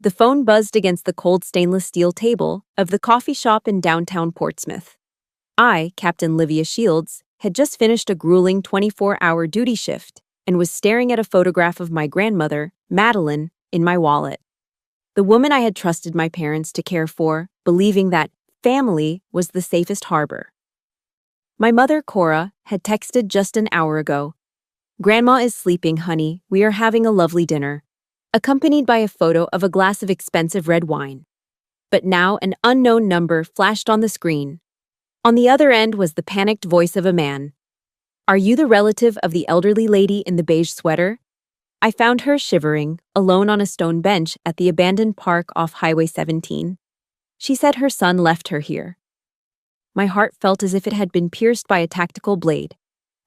The phone buzzed against the cold stainless steel table of the coffee shop in downtown Portsmouth. I, Captain Livia Shields, had just finished a grueling 24-hour duty shift and was staring at a photograph of my grandmother, Madeline, in my wallet. The woman I had trusted my parents to care for, believing that family was the safest harbor. My mother, Cora, had texted just an hour ago. "Grandma is sleeping, honey. We are having a lovely dinner," accompanied by a photo of a glass of expensive red wine. But now an unknown number flashed on the screen. On the other end was the panicked voice of a man. "Are you the relative of the elderly lady in the beige sweater?" I found her shivering, alone on a stone bench at the abandoned park off Highway 17. She said her son left her here. My heart felt as if it had been pierced by a tactical blade.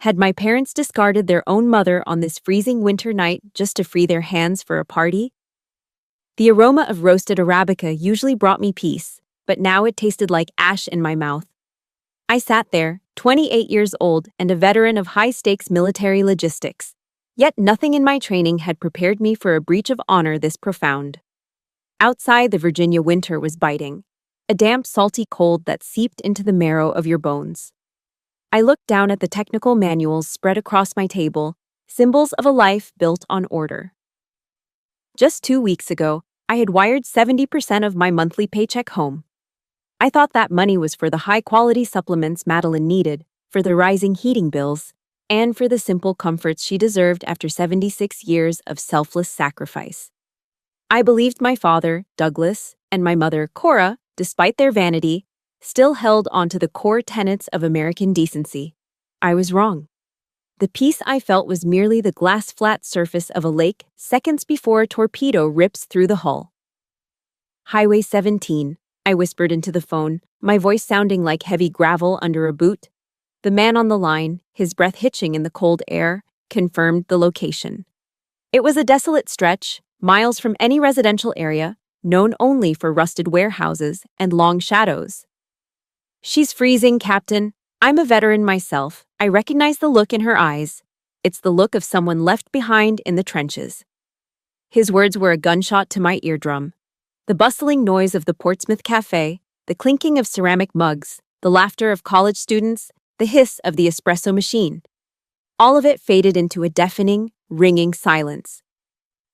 Had my parents discarded their own mother on this freezing winter night just to free their hands for a party? The aroma of roasted Arabica usually brought me peace, but now it tasted like ash in my mouth. I sat there, 28 years old and a veteran of high-stakes military logistics. Yet nothing in my training had prepared me for a breach of honor this profound. Outside, the Virginia winter was biting, a damp, salty cold that seeped into the marrow of your bones. I looked down at the technical manuals spread across my table, symbols of a life built on order. Just 2 weeks ago, I had wired 70% of my monthly paycheck home. I thought that money was for the high-quality supplements Madeline needed, for the rising heating bills, and for the simple comforts she deserved after 76 years of selfless sacrifice. I believed my father, Douglas, and my mother, Cora, despite their vanity, still held onto the core tenets of American decency. I was wrong. The peace I felt was merely the glass-flat surface of a lake seconds before a torpedo rips through the hull. "Highway 17, I whispered into the phone, my voice sounding like heavy gravel under a boot. The man on the line, his breath hitching in the cold air, confirmed the location. It was a desolate stretch, miles from any residential area, known only for rusted warehouses and long shadows. "She's freezing, Captain. I'm a veteran myself. I recognize the look in her eyes. It's the look of someone left behind in the trenches." His words were a gunshot to my eardrum. The bustling noise of the Portsmouth Cafe, the clinking of ceramic mugs, the laughter of college students, the hiss of the espresso machine. All of it faded into a deafening, ringing silence.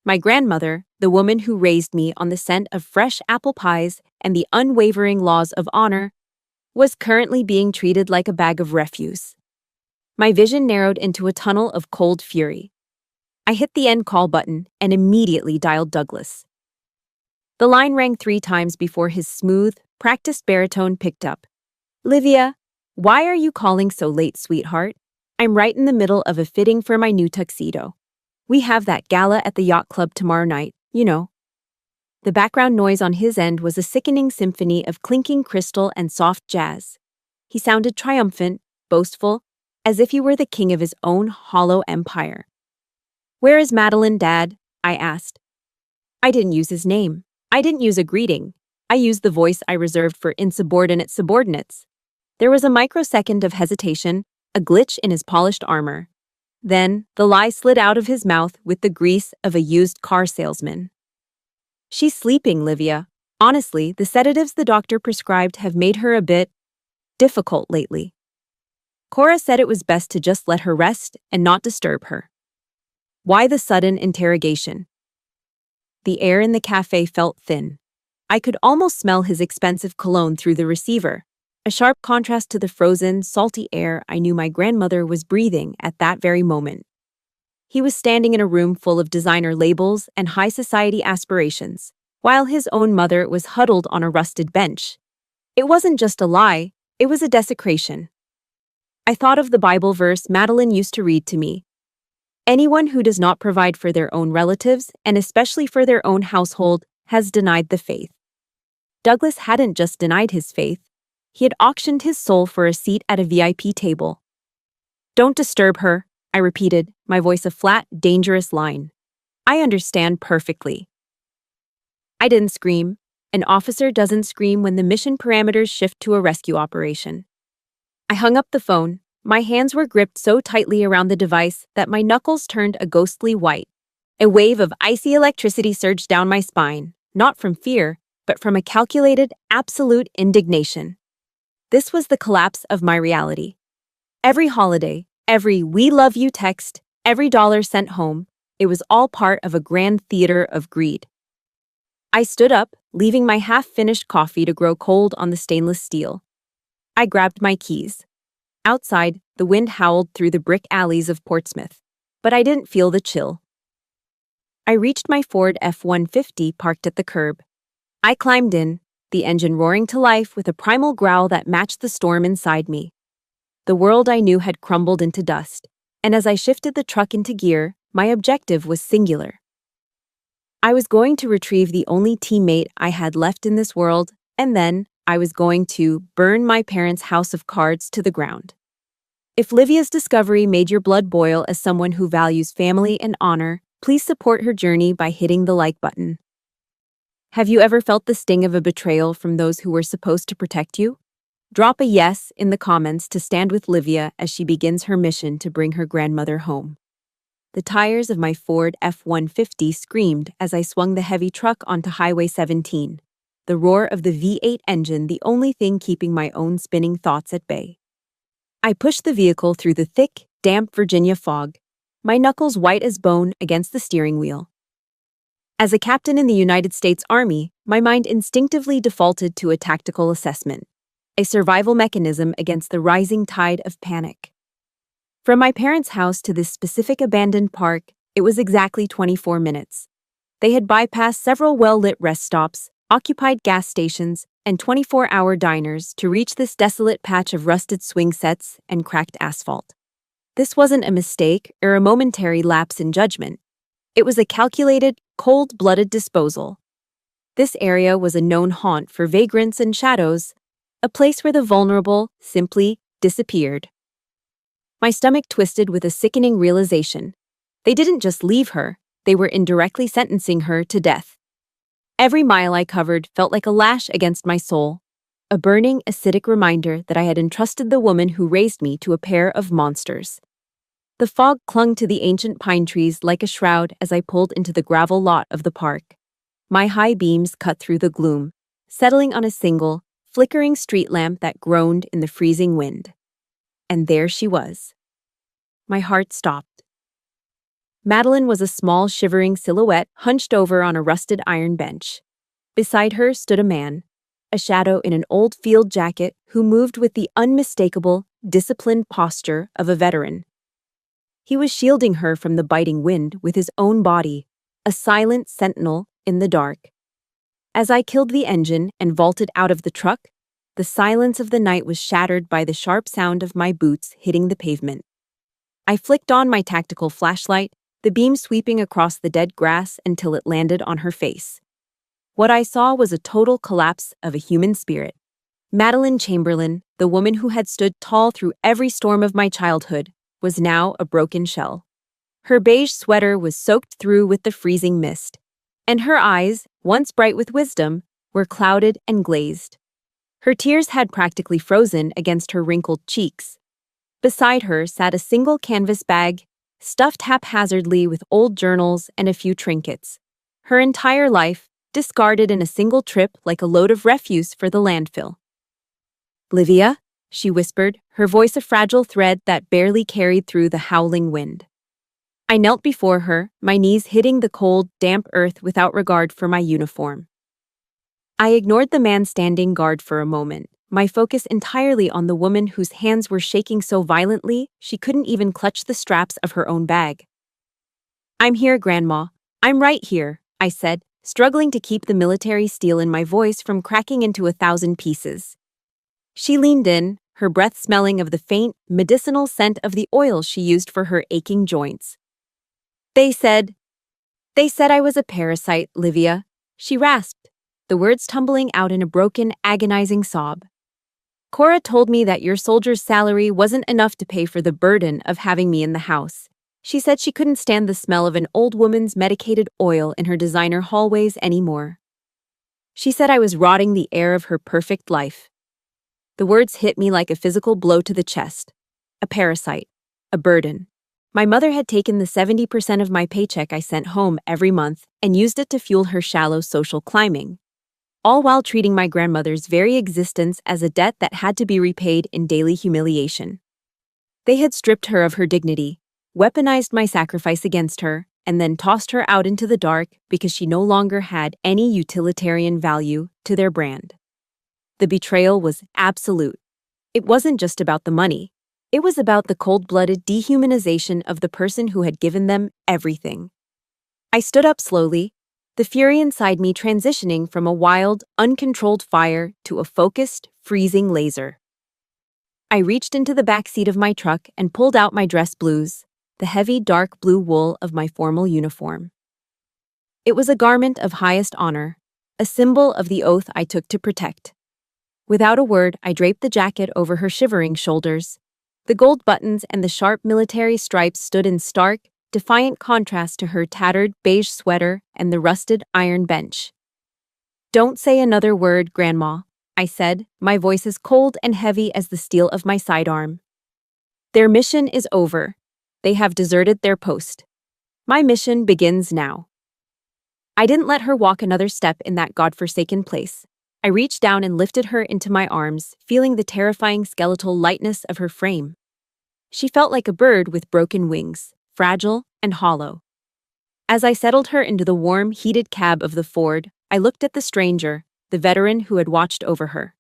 My grandmother, the woman who raised me on the scent of fresh apple pies and the unwavering laws of honor, was currently being treated like a bag of refuse. My vision narrowed into a tunnel of cold fury. I hit the end call button and immediately dialed Douglas. The line rang 3 times before his smooth, practiced baritone picked up. "Livia, why are you calling so late, sweetheart? I'm right in the middle of a fitting for my new tuxedo. We have that gala at the yacht club tomorrow night, you know." The background noise on his end was a sickening symphony of clinking crystal and soft jazz. He sounded triumphant, boastful, as if he were the king of his own hollow empire. "Where is Madeline, Dad?" I asked. I didn't use his name. I didn't use a greeting. I used the voice I reserved for insubordinate subordinates. There was a microsecond of hesitation, a glitch in his polished armor. Then, the lie slid out of his mouth with the grease of a used car salesman. "She's sleeping, Livia. Honestly, the sedatives the doctor prescribed have made her a bit difficult lately. Cora said it was best to just let her rest and not disturb her." Why the sudden interrogation? The air in the cafe felt thin. I could almost smell his expensive cologne through the receiver, a sharp contrast to the frozen, salty air I knew my grandmother was breathing at that very moment. He was standing in a room full of designer labels and high society aspirations, while his own mother was huddled on a rusted bench. It wasn't just a lie, it was a desecration. I thought of the Bible verse Madeline used to read to me. "Anyone who does not provide for their own relatives, and especially for their own household, has denied the faith." Douglas hadn't just denied his faith, he had auctioned his soul for a seat at a VIP table. "Don't disturb her," I repeated, my voice a flat, dangerous line. "I understand perfectly." I didn't scream. An officer doesn't scream when the mission parameters shift to a rescue operation. I hung up the phone. My hands were gripped so tightly around the device that my knuckles turned a ghostly white. A wave of icy electricity surged down my spine. not from fear, but from a calculated, absolute indignation. This was the collapse of my reality. Every holiday, every "we love you" text, every dollar sent home, it was all part of a grand theater of greed. I stood up, leaving my half-finished coffee to grow cold on the stainless steel. I grabbed my keys. Outside, the wind howled through the brick alleys of Portsmouth, but I didn't feel the chill. I reached my Ford F-150 parked at the curb. I climbed in, the engine roaring to life with a primal growl that matched the storm inside me. The world I knew had crumbled into dust, and as I shifted the truck into gear, my objective was singular. I was going to retrieve the only teammate I had left in this world, and then I was going to burn my parents' house of cards to the ground. If Livia's discovery made your blood boil as someone who values family and honor, please support her journey by hitting the like button. Have you ever felt the sting of a betrayal from those who were supposed to protect you? Drop a yes in the comments to stand with Livia as she begins her mission to bring her grandmother home. The tires of my Ford F-150 screamed as I swung the heavy truck onto Highway 17, the roar of the V8 engine the only thing keeping my own spinning thoughts at bay. I pushed the vehicle through the thick, damp Virginia fog, my knuckles white as bone against the steering wheel. As a captain in the United States Army, my mind instinctively defaulted to a tactical assessment, a survival mechanism against the rising tide of panic. From my parents' house to this specific abandoned park, it was exactly 24 minutes. They had bypassed several well-lit rest stops, occupied gas stations, and 24-hour diners to reach this desolate patch of rusted swing sets and cracked asphalt. This wasn't a mistake or a momentary lapse in judgment. It was a calculated, cold-blooded disposal. This area was a known haunt for vagrants and shadows, a place where the vulnerable simply disappeared. My stomach twisted with a sickening realization. They didn't just leave her, they were indirectly sentencing her to death. Every mile I covered felt like a lash against my soul, a burning, acidic reminder that I had entrusted the woman who raised me to a pair of monsters. The fog clung to the ancient pine trees like a shroud as I pulled into the gravel lot of the park. My high beams cut through the gloom, settling on a single, flickering street lamp that groaned in the freezing wind. And there she was. My heart stopped. Madeline was a small, shivering silhouette hunched over on a rusted iron bench. Beside her stood a man, a shadow in an old field jacket who moved with the unmistakable, disciplined posture of a veteran. He was shielding her from the biting wind with his own body, a silent sentinel in the dark. As I killed the engine and vaulted out of the truck, the silence of the night was shattered by the sharp sound of my boots hitting the pavement. I flicked on my tactical flashlight, the beam sweeping across the dead grass until it landed on her face. What I saw was a total collapse of a human spirit. Madeline Chamberlain, the woman who had stood tall through every storm of my childhood, was now a broken shell. Her beige sweater was soaked through with the freezing mist, and her eyes, once bright with wisdom, were clouded and glazed. Her tears had practically frozen against her wrinkled cheeks. Beside her sat a single canvas bag, stuffed haphazardly with old journals and a few trinkets. Her entire life, discarded in a single trip like a load of refuse for the landfill. "Livia?" she whispered, her voice a fragile thread that barely carried through the howling wind. I knelt before her, my knees hitting the cold, damp earth without regard for my uniform. I ignored the man standing guard for a moment, my focus entirely on the woman whose hands were shaking so violently she couldn't even clutch the straps of her own bag. "I'm here, Grandma. I'm right here," I said, struggling to keep the military steel in my voice from cracking into 1,000 pieces. She leaned in, her breath smelling of the faint, medicinal scent of the oil she used for her aching joints. They said I was a parasite, Livia," she rasped, the words tumbling out in a broken, agonizing sob. "Cora told me that your soldier's salary wasn't enough to pay for the burden of having me in the house. She said she couldn't stand the smell of an old woman's medicated oil in her designer hallways anymore. She said I was rotting the air of her perfect life." The words hit me like a physical blow to the chest. A parasite. A burden. My mother had taken the 70% of my paycheck I sent home every month and used it to fuel her shallow social climbing, all while treating my grandmother's very existence as a debt that had to be repaid in daily humiliation. They had stripped her of her dignity, weaponized my sacrifice against her, and then tossed her out into the dark because she no longer had any utilitarian value to their brand. The betrayal was absolute. It wasn't just about the money. It was about the cold-blooded dehumanization of the person who had given them everything. I stood up slowly, the fury inside me transitioning from a wild, uncontrolled fire to a focused, freezing laser. I reached into the back seat of my truck and pulled out my dress blues, the heavy dark blue wool of my formal uniform. It was a garment of highest honor, a symbol of the oath I took to protect. Without a word, I draped the jacket over her shivering shoulders. The gold buttons and the sharp military stripes stood in stark, defiant contrast to her tattered beige sweater and the rusted iron bench. "Don't say another word, Grandma," I said, my voice as cold and heavy as the steel of my sidearm. "Their mission is over. They have deserted their post. My mission begins now." I didn't let her walk another step in that godforsaken place. I reached down and lifted her into my arms, feeling the terrifying skeletal lightness of her frame. She felt like a bird with broken wings, fragile and hollow. As I settled her into the warm, heated cab of the Ford, I looked at the stranger, the veteran who had watched over her.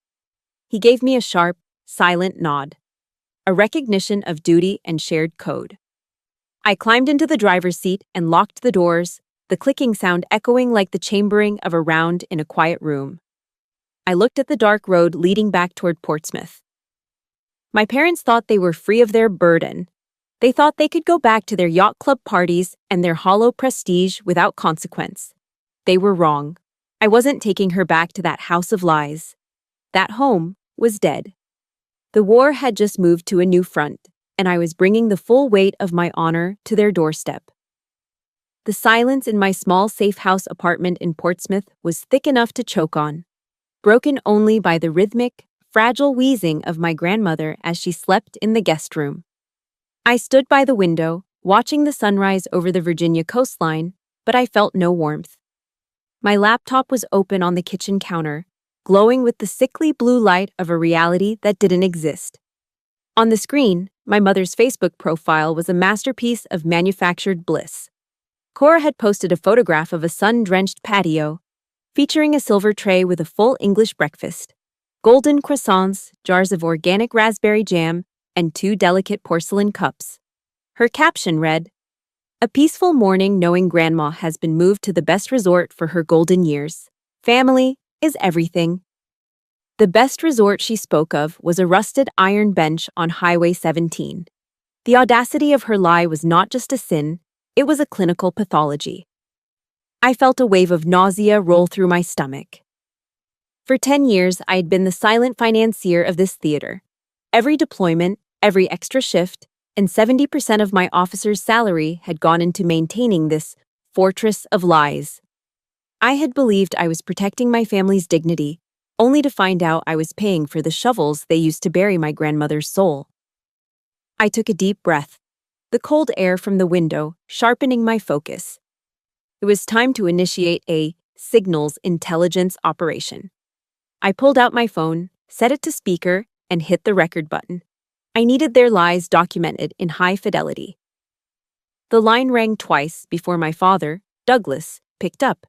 He gave me a sharp, silent nod, a recognition of duty and shared code. I climbed into the driver's seat and locked the doors, the clicking sound echoing like the chambering of a round in a quiet room. I looked at the dark road leading back toward Portsmouth. My parents thought they were free of their burden. They thought they could go back to their yacht club parties and their hollow prestige without consequence. They were wrong. I wasn't taking her back to that house of lies. That home was dead. The war had just moved to a new front, and I was bringing the full weight of my honor to their doorstep. The silence in my small safe house apartment in Portsmouth was thick enough to choke on, broken only by the rhythmic, fragile wheezing of my grandmother as she slept in the guest room. I stood by the window, watching the sunrise over the Virginia coastline, but I felt no warmth. My laptop was open on the kitchen counter, glowing with the sickly blue light of a reality that didn't exist. On the screen, my mother's Facebook profile was a masterpiece of manufactured bliss. Cora had posted a photograph of a sun-drenched patio, featuring a silver tray with a full English breakfast, golden croissants, jars of organic raspberry jam, and 2 delicate porcelain cups. Her caption read, "A peaceful morning knowing Grandma has been moved to the best resort for her golden years. Family is everything." The best resort she spoke of was a rusted iron bench on Highway 17. The audacity of her lie was not just a sin, it was a clinical pathology. I felt a wave of nausea roll through my stomach. For 10 years, I had been the silent financier of this theater. Every deployment, every extra shift, and 70% of my officer's salary had gone into maintaining this fortress of lies. I had believed I was protecting my family's dignity, only to find out I was paying for the shovels they used to bury my grandmother's soul. I took a deep breath, the cold air from the window sharpening my focus. It was time to initiate a signals intelligence operation. I pulled out my phone, set it to speaker, and hit the record button. I needed their lies documented in high fidelity. The line rang twice before my father, Douglas, picked up.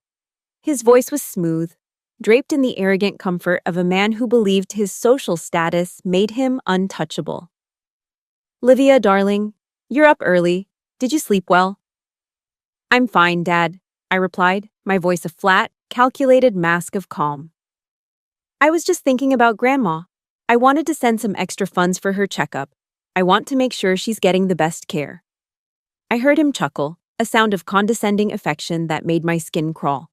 His voice was smooth, draped in the arrogant comfort of a man who believed his social status made him untouchable. "Livia, darling, you're up early. Did you sleep well?" "I'm fine, Dad," I replied, my voice a flat, calculated mask of calm. "I was just thinking about Grandma. I wanted to send some extra funds for her checkup. I want to make sure she's getting the best care." I heard him chuckle, a sound of condescending affection that made my skin crawl.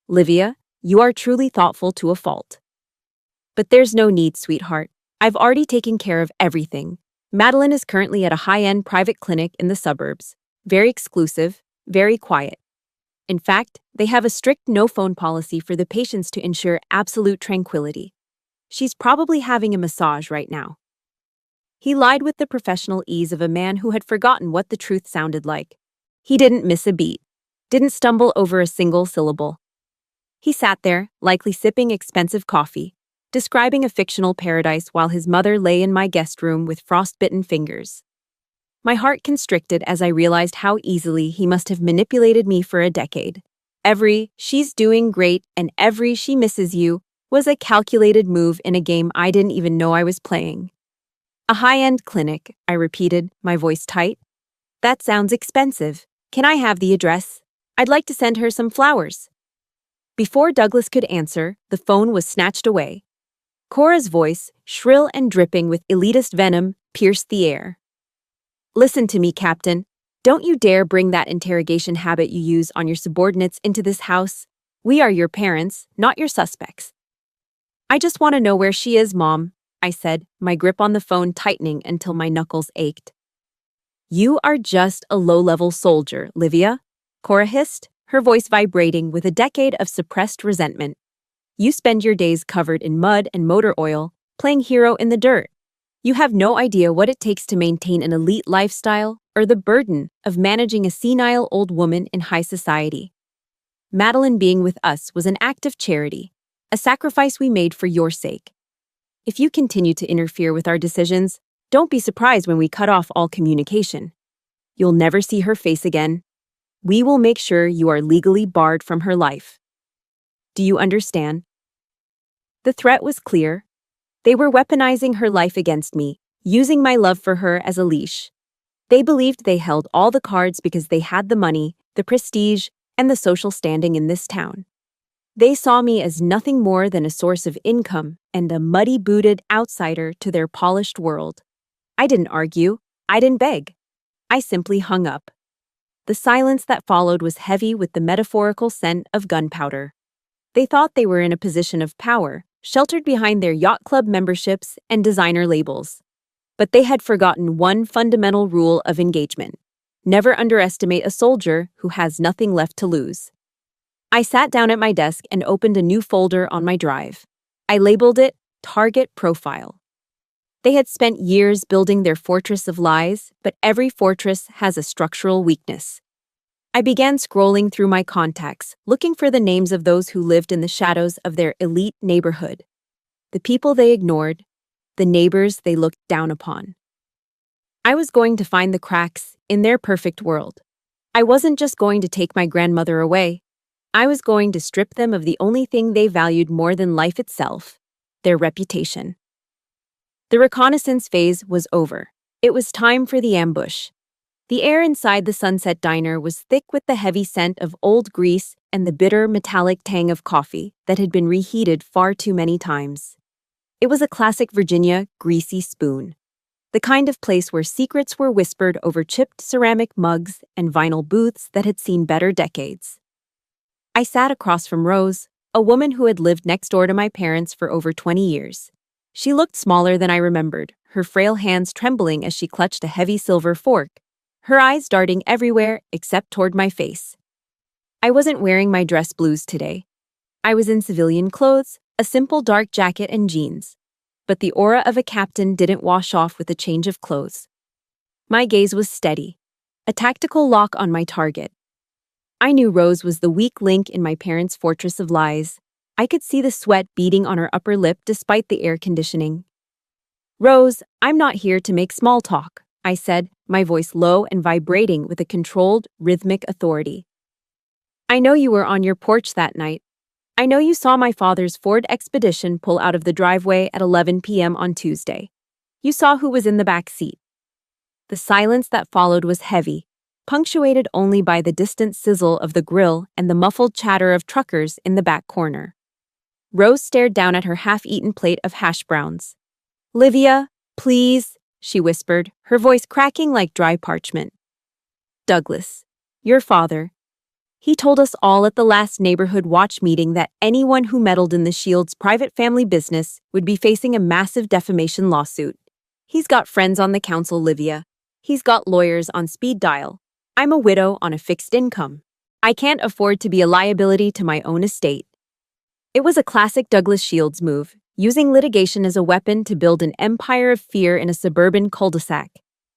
"Livia, you are truly thoughtful to a fault." "But there's no need, sweetheart. I've already taken care of everything. Madeline is currently at a high-end private clinic in the suburbs. Very exclusive, very quiet. In fact, they have a strict no-phone policy for the patients to ensure absolute tranquility. She's probably having a massage right now." He lied with the professional ease of a man who had forgotten what the truth sounded like. He didn't miss a beat, didn't stumble over a single syllable. He sat there, likely sipping expensive coffee, describing a fictional paradise while his mother lay in my guest room with frostbitten fingers. My heart constricted as I realized how easily he must have manipulated me for a decade. Every "she's doing great" and every "she misses you" was a calculated move in a game I didn't even know I was playing. A high-end clinic, I repeated, my voice tight. That sounds expensive. Can I have the address? I'd like to send her some flowers. Before Douglas could answer, the phone was snatched away. Cora's voice, shrill and dripping with elitist venom, pierced the air. Listen to me, Captain. Don't you dare bring that interrogation habit you use on your subordinates into this house. We are your parents, not your suspects. I just want to know where she is, Mom, I said, my grip on the phone tightening until my knuckles ached. You are just a low-level soldier, Livia, Cora hissed, her voice vibrating with a decade of suppressed resentment. You spend your days covered in mud and motor oil, playing hero in the dirt. You have no idea what it takes to maintain an elite lifestyle or the burden of managing a senile old woman in high society. Madeline being with us was an act of charity, a sacrifice we made for your sake. If you continue to interfere with our decisions, don't be surprised when we cut off all communication. You'll never see her face again. We will make sure you are legally barred from her life. Do you understand? The threat was clear. They were weaponizing her life against me, using my love for her as a leash. They believed they held all the cards because they had the money, the prestige, and the social standing in this town. They saw me as nothing more than a source of income and a muddy-booted outsider to their polished world. I didn't argue. I didn't beg. I simply hung up. The silence that followed was heavy with the metaphorical scent of gunpowder. They thought they were in a position of power, sheltered behind their yacht club memberships and designer labels. But they had forgotten one fundamental rule of engagement. Never underestimate a soldier who has nothing left to lose. I sat down at my desk and opened a new folder on my drive. I labeled it Target Profile. They had spent years building their fortress of lies, but every fortress has a structural weakness. I began scrolling through my contacts, looking for the names of those who lived in the shadows of their elite neighborhood. The people they ignored, the neighbors they looked down upon. I was going to find the cracks in their perfect world. I wasn't just going to take my grandmother away. I was going to strip them of the only thing they valued more than life itself, their reputation. The reconnaissance phase was over. It was time for the ambush. The air inside the Sunset Diner was thick with the heavy scent of old grease and the bitter, metallic tang of coffee that had been reheated far too many times. It was a classic Virginia, greasy spoon. The kind of place where secrets were whispered over chipped ceramic mugs and vinyl booths that had seen better decades. I sat across from Rose, a woman who had lived next door to my parents for over 20 years. She looked smaller than I remembered, her frail hands trembling as she clutched a heavy silver fork, her eyes darting everywhere except toward my face. I wasn't wearing my dress blues today. I was in civilian clothes, a simple dark jacket and jeans. But the aura of a captain didn't wash off with a change of clothes. My gaze was steady, a tactical lock on my target. I knew Rose was the weak link in my parents' fortress of lies. I could see the sweat beading on her upper lip despite the air conditioning. Rose, I'm not here to make small talk, I said, my voice low and vibrating with a controlled, rhythmic authority. I know you were on your porch that night. I know you saw my father's Ford Expedition pull out of the driveway at 11 p.m. on Tuesday. You saw who was in the back seat. The silence that followed was heavy, punctuated only by the distant sizzle of the grill and the muffled chatter of truckers in the back corner. Rose stared down at her half-eaten plate of hash browns. Livia, please, she whispered, her voice cracking like dry parchment. Douglas, your father. He told us all at the last neighborhood watch meeting that anyone who meddled in the Shields' private family business would be facing a massive defamation lawsuit. He's got friends on the council, Livia. He's got lawyers on speed dial. I'm a widow on a fixed income. I can't afford to be a liability to my own estate. It was a classic Douglas Shields move, using litigation as a weapon to build an empire of fear in a suburban cul-de-sac.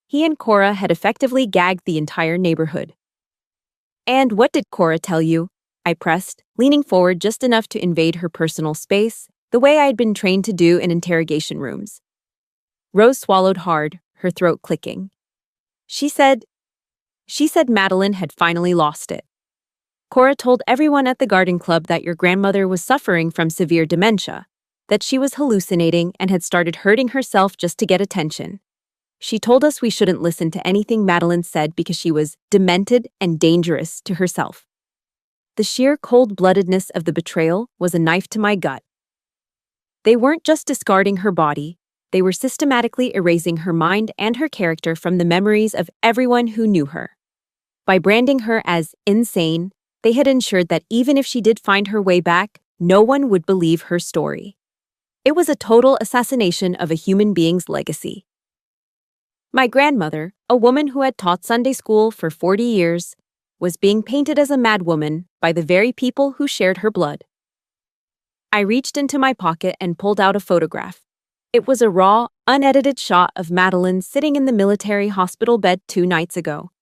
He and Cora had effectively gagged the entire neighborhood. "And what did Cora tell you?" I pressed, leaning forward just enough to invade her personal space, the way I had been trained to do in interrogation rooms. Rose swallowed hard, her throat clicking. She said Madeline had finally lost it. "Cora told everyone at the garden club that your grandmother was suffering from severe dementia, that she was hallucinating and had started hurting herself just to get attention. She told us we shouldn't listen to anything Madeline said because she was demented and dangerous to herself." The sheer cold-bloodedness of the betrayal was a knife to my gut. They weren't just discarding her body, they were systematically erasing her mind and her character from the memories of everyone who knew her. By branding her as insane, they had ensured that even if she did find her way back, no one would believe her story. It was a total assassination of a human being's legacy. My grandmother, a woman who had taught Sunday school for 40 years, was being painted as a madwoman by the very people who shared her blood. I reached into my pocket and pulled out a photograph. It was a raw, unedited shot of Madeline sitting in the military hospital bed 2 nights ago.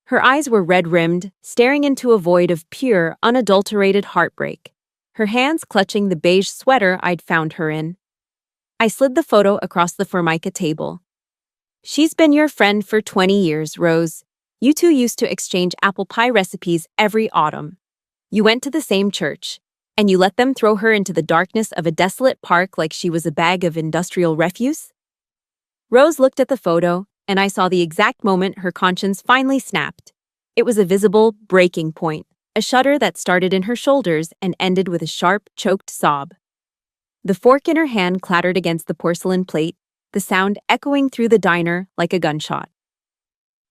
Her eyes were red-rimmed, staring into a void of pure, unadulterated heartbreak, her hands clutching the beige sweater I'd found her in. I slid the photo across the Formica table. "She's been your friend for 20 years, Rose. You two used to exchange apple pie recipes every autumn. You went to the same church, and you let them throw her into the darkness of a desolate park like she was a bag of industrial refuse?" Rose looked at the photo, and I saw the exact moment her conscience finally snapped. It was a visible breaking point, a shudder that started in her shoulders and ended with a sharp, choked sob. The fork in her hand clattered against the porcelain plate, the sound echoing through the diner like a gunshot.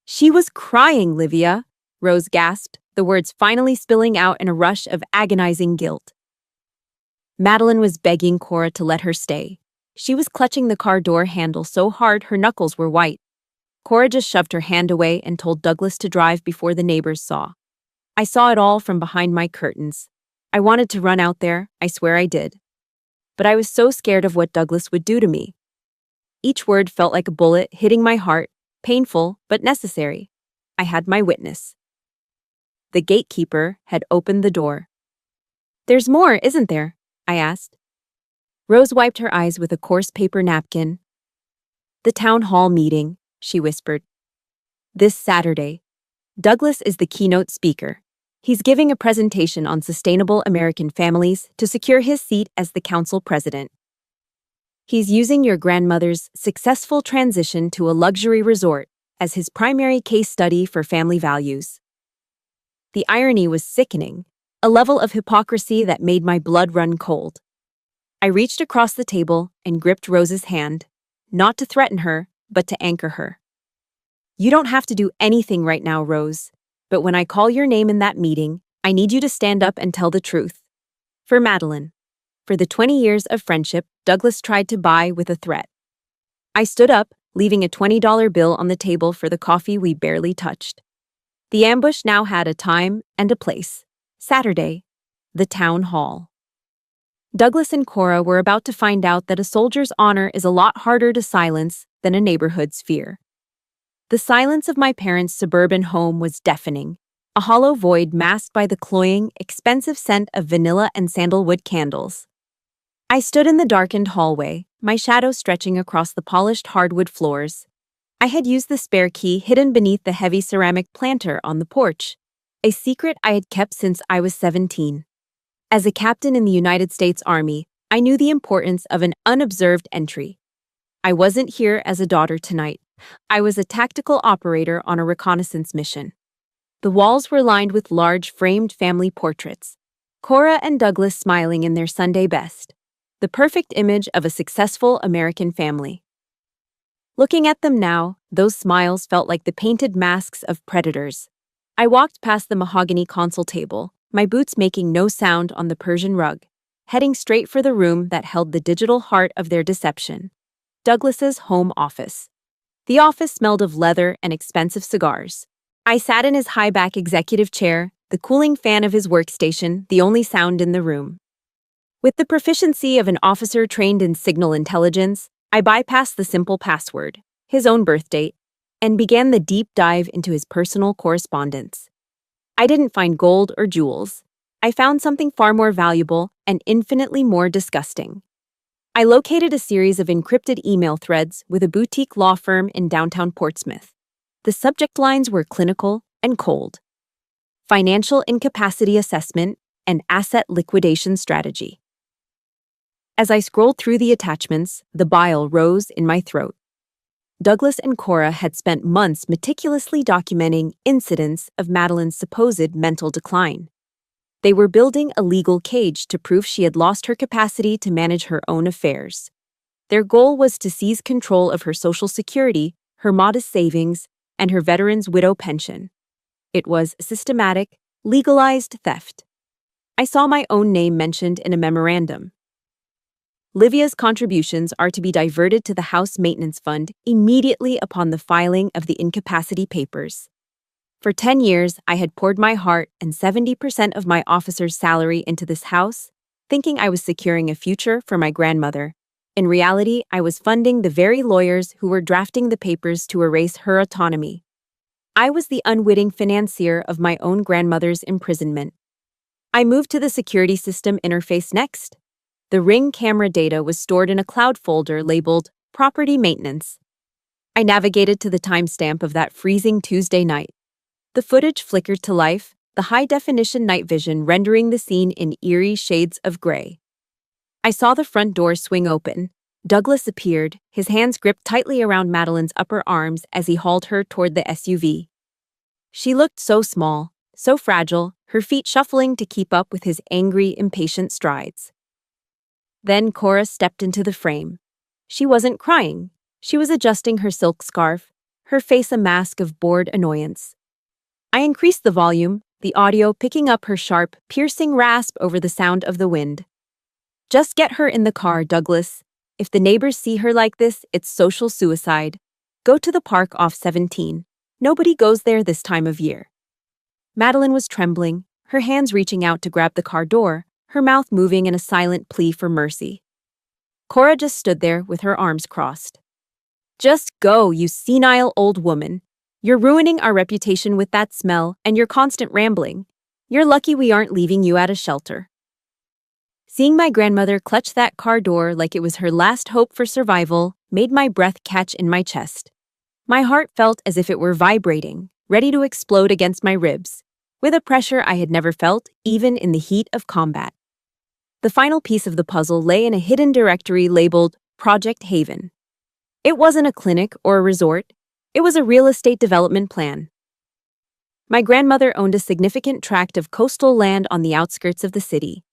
"She was crying, Livia," Rose gasped, the words finally spilling out in a rush of agonizing guilt. Madeline was begging Cora to let her stay. She was clutching the car door handle so hard her knuckles were white. Cora just shoved her hand away and told Douglas to drive before the neighbors saw. I saw it all from behind my curtains. I wanted to run out there, I swear I did. But I was so scared of what Douglas would do to me. Each word felt like a bullet hitting my heart, painful but necessary. I had my witness. The gatekeeper had opened the door. "There's more, isn't there?" I asked. Rose wiped her eyes with a coarse paper napkin. "The town hall meeting," she whispered. "This Saturday. Douglas is the keynote speaker. He's giving a presentation on sustainable American families to secure his seat as the council president. He's using your grandmother's successful transition to a luxury resort as his primary case study for family values." The irony was sickening, a level of hypocrisy that made my blood run cold. I reached across the table and gripped Rose's hand, not to threaten her, but to anchor her. "You don't have to do anything right now, Rose, but when I call your name in that meeting, I need you to stand up and tell the truth. For Madeline. For the 20 years of friendship Douglas tried to buy with a threat." I stood up, leaving a $20 bill on the table for the coffee we barely touched. The ambush now had a time and a place. Saturday, the town hall. Douglas and Cora were about to find out that a soldier's honor is a lot harder to silence than a neighborhood's fear. The silence of my parents' suburban home was deafening, a hollow void masked by the cloying, expensive scent of vanilla and sandalwood candles. I stood in the darkened hallway, my shadow stretching across the polished hardwood floors. I had used the spare key hidden beneath the heavy ceramic planter on the porch, a secret I had kept since I was 17. As a captain in the United States Army, I knew the importance of an unobserved entry. I wasn't here as a daughter tonight. I was a tactical operator on a reconnaissance mission. The walls were lined with large framed family portraits, Cora and Douglas smiling in their Sunday best, the perfect image of a successful American family. Looking at them now, those smiles felt like the painted masks of predators. I walked past the mahogany console table, my boots making no sound on the Persian rug, heading straight for the room that held the digital heart of their deception, Douglas's home office. The office smelled of leather and expensive cigars. I sat in his high-back executive chair, the cooling fan of his workstation the only sound in the room. With the proficiency of an officer trained in signal intelligence, I bypassed the simple password, his own birth date, and began the deep dive into his personal correspondence. I didn't find gold or jewels. I found something far more valuable and infinitely more disgusting. I located a series of encrypted email threads with a boutique law firm in downtown Portsmouth. The subject lines were clinical and cold: financial incapacity assessment and asset liquidation strategy. As I scrolled through the attachments, the bile rose in my throat. Douglas and Cora had spent months meticulously documenting incidents of Madeline's supposed mental decline. They were building a legal cage to prove she had lost her capacity to manage her own affairs. Their goal was to seize control of her Social Security, her modest savings, and her veteran's widow pension. It was systematic, legalized theft. I saw my own name mentioned in a memorandum. Livia's contributions are to be diverted to the House Maintenance Fund immediately upon the filing of the incapacity papers. For 10 years, I had poured my heart and 70% of my officer's salary into this house, thinking I was securing a future for my grandmother. In reality, I was funding the very lawyers who were drafting the papers to erase her autonomy. I was the unwitting financier of my own grandmother's imprisonment. I moved to the security system interface next. The Ring camera data was stored in a cloud folder labeled Property Maintenance. I navigated to the timestamp of that freezing Tuesday night. The footage flickered to life, the high-definition night vision rendering the scene in eerie shades of gray. I saw the front door swing open. Douglas appeared, his hands gripped tightly around Madeline's upper arms as he hauled her toward the SUV. She looked so small, so fragile, her feet shuffling to keep up with his angry, impatient strides. Then Cora stepped into the frame. She wasn't crying. She was adjusting her silk scarf, her face a mask of bored annoyance. I increased the volume, the audio picking up her sharp, piercing rasp over the sound of the wind. Just get her in the car, Douglas. If the neighbors see her like this, it's social suicide. Go to the park off 17. Nobody goes there this time of year. Madeline was trembling, her hands reaching out to grab the car door, her mouth moving in a silent plea for mercy. Cora just stood there with her arms crossed. Just go, you senile old woman. You're ruining our reputation with that smell and your constant rambling. You're lucky we aren't leaving you at a shelter. Seeing my grandmother clutch that car door like it was her last hope for survival made my breath catch in my chest. My heart felt as if it were vibrating, ready to explode against my ribs, with a pressure I had never felt even in the heat of combat. The final piece of the puzzle lay in a hidden directory labeled Project Haven. It wasn't a clinic or a resort. It was a real estate development plan. My grandmother owned a significant tract of coastal land on the outskirts of the city,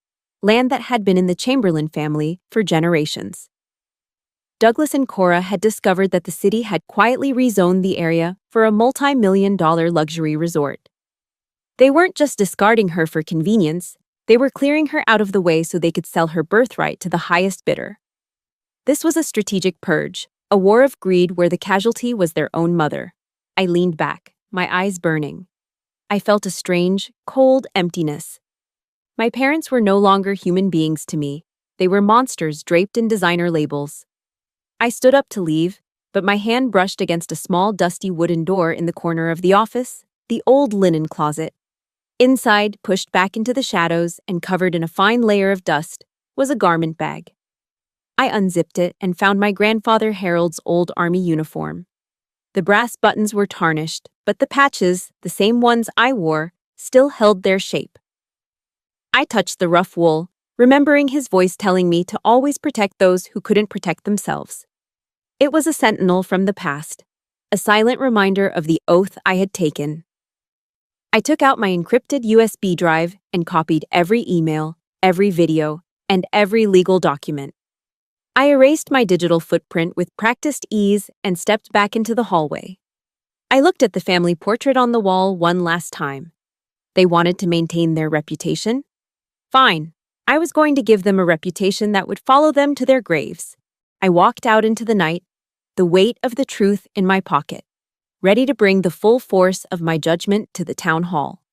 land that had been in the Chamberlain family for generations. Douglas and Cora had discovered that the city had quietly rezoned the area for a multi-million-dollar luxury resort. They weren't just discarding her for convenience, they were clearing her out of the way so they could sell her birthright to the highest bidder. This was a strategic purge, a war of greed where the casualty was their own mother. I leaned back, my eyes burning. I felt a strange, cold emptiness. My parents were no longer human beings to me. They were monsters draped in designer labels. I stood up to leave, but my hand brushed against a small, dusty wooden door in the corner of the office, the old linen closet. Inside, pushed back into the shadows and covered in a fine layer of dust, was a garment bag. I unzipped it and found my grandfather Harold's old army uniform. The brass buttons were tarnished, but the patches, the same ones I wore, still held their shape. I touched the rough wool, remembering his voice telling me to always protect those who couldn't protect themselves. It was a sentinel from the past, a silent reminder of the oath I had taken. I took out my encrypted USB drive and copied every email, every video, and every legal document. I erased my digital footprint with practiced ease and stepped back into the hallway. I looked at the family portrait on the wall one last time. They wanted to maintain their reputation? Fine. I was going to give them a reputation that would follow them to their graves. I walked out into the night, the weight of the truth in my pocket, ready to bring the full force of my judgment to the town hall.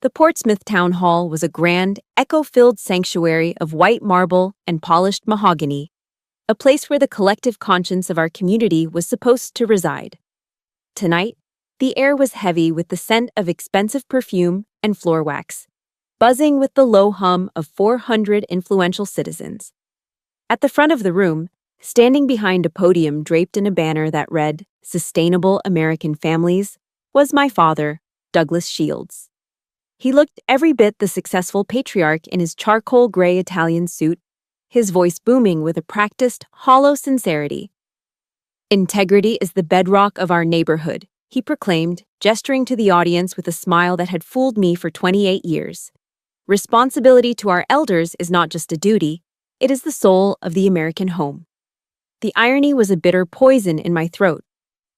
The Portsmouth Town Hall was a grand, echo-filled sanctuary of white marble and polished mahogany, a place where the collective conscience of our community was supposed to reside. Tonight, the air was heavy with the scent of expensive perfume and floor wax, buzzing with the low hum of 400 influential citizens. At the front of the room, standing behind a podium draped in a banner that read, "Sustainable American Families," was my father, Douglas Shields. He looked every bit the successful patriarch in his charcoal gray Italian suit, his voice booming with a practiced, hollow sincerity. "Integrity is the bedrock of our neighborhood," he proclaimed, gesturing to the audience with a smile that had fooled me for 28 years. "Responsibility to our elders is not just a duty, it is the soul of the American home." The irony was a bitter poison in my throat.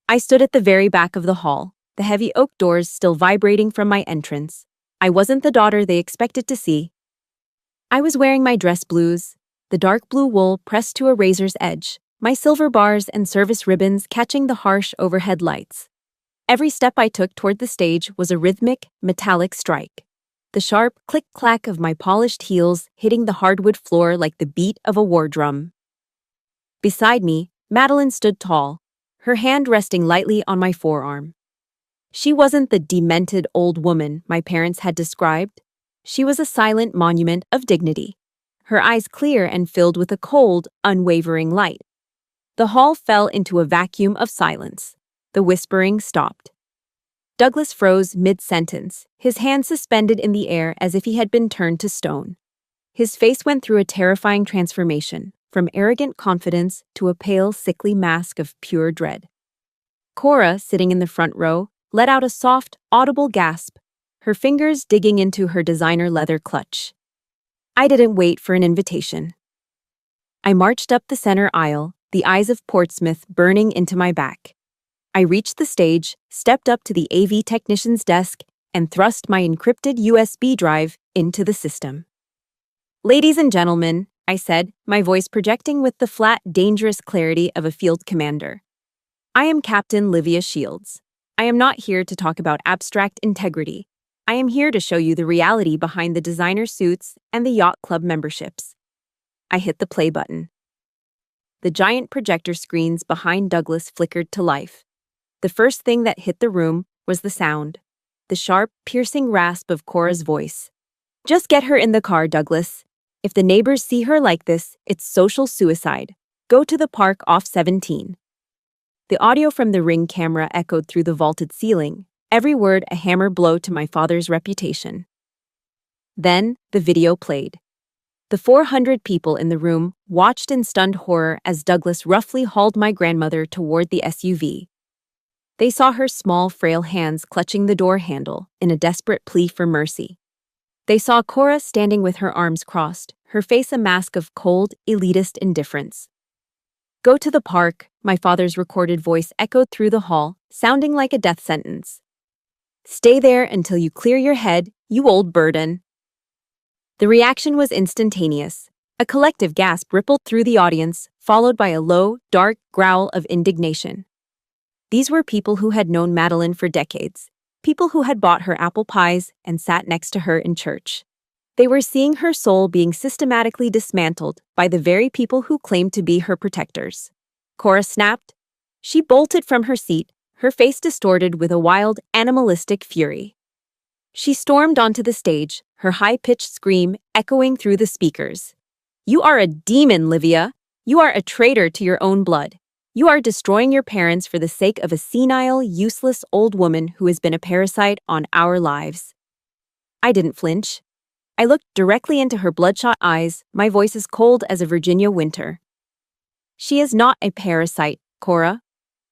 I stood at the very back of the hall, the heavy oak doors still vibrating from my entrance. I wasn't the daughter they expected to see. I was wearing my dress blues, the dark blue wool pressed to a razor's edge, my silver bars and service ribbons catching the harsh overhead lights. Every step I took toward the stage was a rhythmic, metallic strike. The sharp click-clack of my polished heels hitting the hardwood floor like the beat of a war drum. Beside me, Madeline stood tall, her hand resting lightly on my forearm. She wasn't the demented old woman my parents had described. She was a silent monument of dignity, her eyes clear and filled with a cold, unwavering light. The hall fell into a vacuum of silence. The whispering stopped. Douglas froze mid-sentence, his hand suspended in the air as if he had been turned to stone. His face went through a terrifying transformation, from arrogant confidence to a pale, sickly mask of pure dread. Cora, sitting in the front row, let out a soft, audible gasp, her fingers digging into her designer leather clutch. I didn't wait for an invitation. I marched up the center aisle, the eyes of Portsmouth burning into my back. I reached the stage, stepped up to the AV technician's desk, and thrust my encrypted USB drive into the system. "Ladies and gentlemen," I said, my voice projecting with the flat, dangerous clarity of a field commander. "I am Captain Livia Shields. I am not here to talk about abstract integrity. I am here to show you the reality behind the designer suits and the yacht club memberships." I hit the play button. The giant projector screens behind Douglas flickered to life. The first thing that hit the room was the sound, the sharp, piercing rasp of Cora's voice. "Just get her in the car, Douglas. If the neighbors see her like this, it's social suicide. Go to the park off 17. The audio from the Ring camera echoed through the vaulted ceiling, every word a hammer blow to my father's reputation. Then, the video played. The 400 people in the room watched in stunned horror as Douglas roughly hauled my grandmother toward the SUV. They saw her small, frail hands clutching the door handle in a desperate plea for mercy. They saw Cora standing with her arms crossed, her face a mask of cold, elitist indifference. "Go to the park," my father's recorded voice echoed through the hall, sounding like a death sentence. "Stay there until you clear your head, you old burden." The reaction was instantaneous. A collective gasp rippled through the audience, followed by a low, dark growl of indignation. These were people who had known Madeline for decades, people who had bought her apple pies and sat next to her in church. They were seeing her soul being systematically dismantled by the very people who claimed to be her protectors. Cora snapped. She bolted from her seat, her face distorted with a wild, animalistic fury. She stormed onto the stage, her high-pitched scream echoing through the speakers. "You are a demon, Livia! You are a traitor to your own blood. You are destroying your parents for the sake of a senile, useless old woman who has been a parasite on our lives." I didn't flinch. I looked directly into her bloodshot eyes, my voice as cold as a Virginia winter. "She is not a parasite, Cora.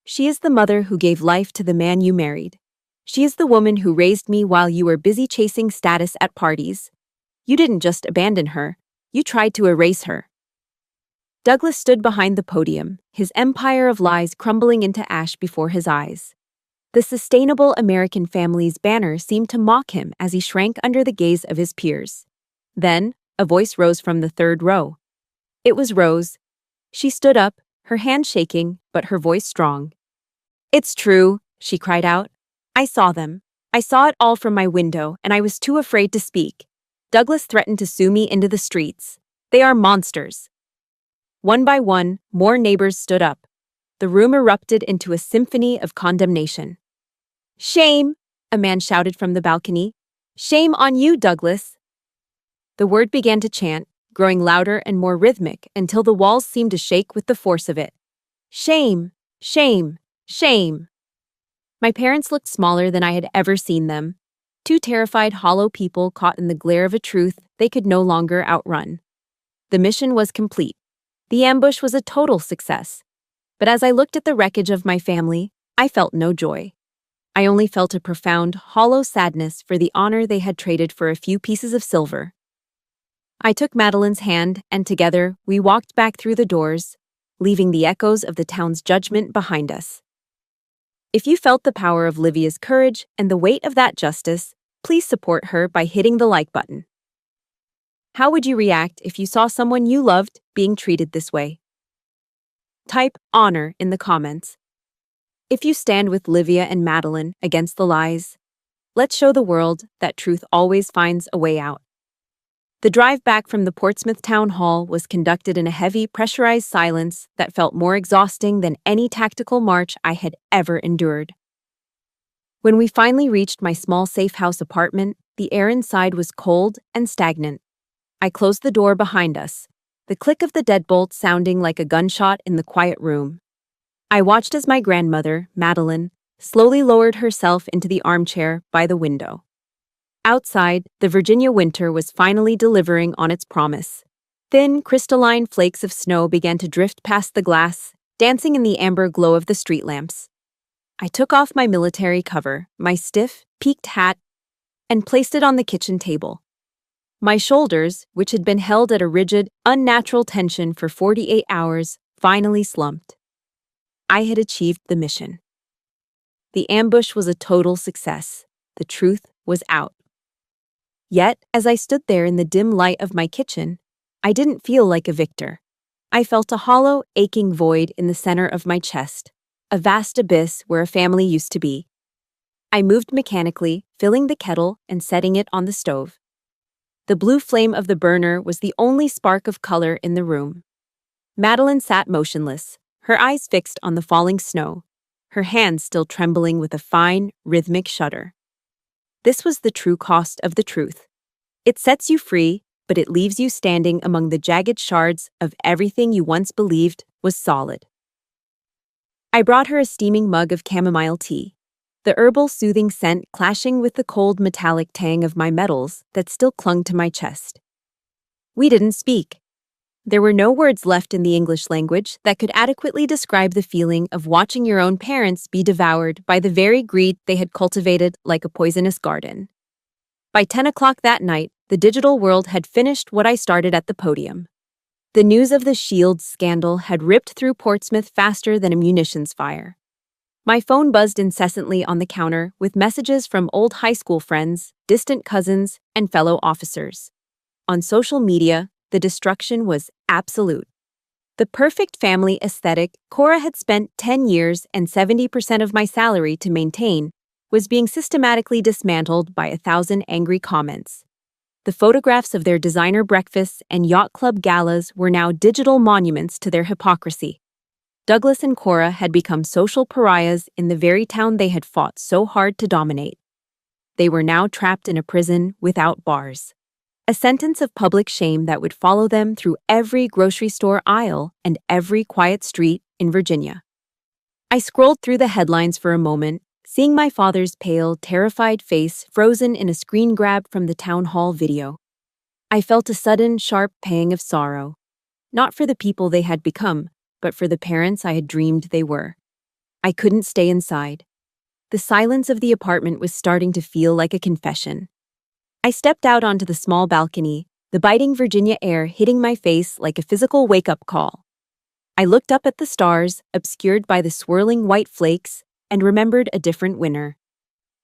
She is the mother who gave life to the man you married. She is the woman who raised me while you were busy chasing status at parties. You didn't just abandon her, you tried to erase her." Douglas stood behind the podium, his empire of lies crumbling into ash before his eyes. The Sustainable American Families banner seemed to mock him as he shrank under the gaze of his peers. Then, a voice rose from the third row. It was Rose. She stood up, her hand shaking, but her voice strong. "It's true," she cried out. "I saw them. I saw it all from my window, and I was too afraid to speak. Douglas threatened to sue me into the streets. They are monsters. One by one, more neighbors stood up. The room erupted into a symphony of condemnation. "Shame!" a man shouted from the balcony. "Shame on you, Douglas!" The word began to chant, growing louder and more rhythmic until the walls seemed to shake with the force of it. Shame! Shame! Shame! My parents looked smaller than I had ever seen them. Two terrified, hollow people caught in the glare of a truth they could no longer outrun. The mission was complete. The ambush was a total success. But as I looked at the wreckage of my family, I felt no joy. I only felt a profound, hollow sadness for the honor they had traded for a few pieces of silver. I took Madeline's hand, and together we walked back through the doors, leaving the echoes of the town's judgment behind us. If you felt the power of Livia's courage and the weight of that justice, please support her by hitting the like button. How would you react if you saw someone you loved being treated this way? Type honor in the comments. If you stand with Livia and Madeline against the lies, let's show the world that truth always finds a way out. The drive back from the Portsmouth Town Hall was conducted in a heavy, pressurized silence that felt more exhausting than any tactical march I had ever endured. When we finally reached my small safe house apartment, the air inside was cold and stagnant. I closed the door behind us, the click of the deadbolt sounding like a gunshot in the quiet room. I watched as my grandmother, Madeline, slowly lowered herself into the armchair by the window. Outside, the Virginia winter was finally delivering on its promise. Thin, crystalline flakes of snow began to drift past the glass, dancing in the amber glow of the street lamps. I took off my military cover, my stiff, peaked hat, and placed it on the kitchen table. My shoulders, which had been held at a rigid, unnatural tension for 48 hours, finally slumped. I had achieved the mission. The ambush was a total success. The truth was out. Yet, as I stood there in the dim light of my kitchen, I didn't feel like a victor. I felt a hollow, aching void in the center of my chest, a vast abyss where a family used to be. I moved mechanically, filling the kettle and setting it on the stove. The blue flame of the burner was the only spark of color in the room. Madeline sat motionless, her eyes fixed on the falling snow, her hands still trembling with a fine, rhythmic shudder. This was the true cost of the truth. It sets you free, but it leaves you standing among the jagged shards of everything you once believed was solid. I brought her a steaming mug of chamomile tea, the herbal soothing scent clashing with the cold metallic tang of my metals that still clung to my chest. We didn't speak. There were no words left in the English language that could adequately describe the feeling of watching your own parents be devoured by the very greed they had cultivated like a poisonous garden. By 10 o'clock that night, the digital world had finished what I started at the podium. The news of the Shields scandal had ripped through Portsmouth faster than a munitions fire. My phone buzzed incessantly on the counter with messages from old high school friends, distant cousins, and fellow officers. On social media, the destruction was absolute. The perfect family aesthetic Cora had spent 10 years and 70% of my salary to maintain was being systematically dismantled by 1,000 angry comments. The photographs of their designer breakfasts and yacht club galas were now digital monuments to their hypocrisy. Douglas and Cora had become social pariahs in the very town they had fought so hard to dominate. They were now trapped in a prison without bars. A sentence of public shame that would follow them through every grocery store aisle and every quiet street in Virginia. I scrolled through the headlines for a moment, seeing my father's pale, terrified face frozen in a screen grab from the town hall video. I felt a sudden, sharp pang of sorrow, not for the people they had become, but for the parents I had dreamed they were. I couldn't stay inside. The silence of the apartment was starting to feel like a confession. I stepped out onto the small balcony, the biting Virginia air hitting my face like a physical wake-up call. I looked up at the stars, obscured by the swirling white flakes, and remembered a different winter.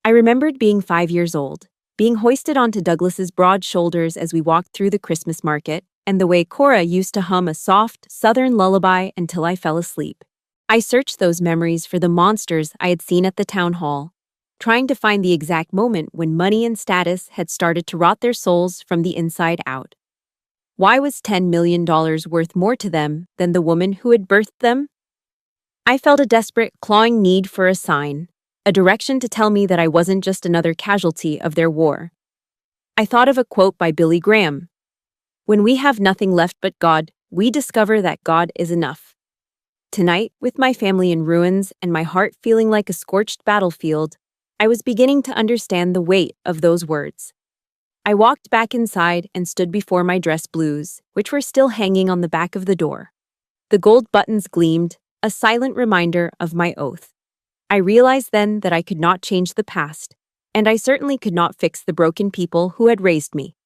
I remembered being 5 years old, being hoisted onto Douglas's broad shoulders as we walked through the Christmas market, and the way Cora used to hum a soft, southern lullaby until I fell asleep. I searched those memories for the monsters I had seen at the town hall. trying to find the exact moment when money and status had started to rot their souls from the inside out. Why was $10 million worth more to them than the woman who had birthed them? I felt a desperate, clawing need for a sign, a direction to tell me that I wasn't just another casualty of their war. I thought of a quote by Billy Graham. "When we have nothing left but God, we discover that God is enough." Tonight, with my family in ruins and my heart feeling like a scorched battlefield, I was beginning to understand the weight of those words. I walked back inside and stood before my dress blues, which were still hanging on the back of the door. The gold buttons gleamed, a silent reminder of my oath. I realized then that I could not change the past, and I certainly could not fix the broken people who had raised me.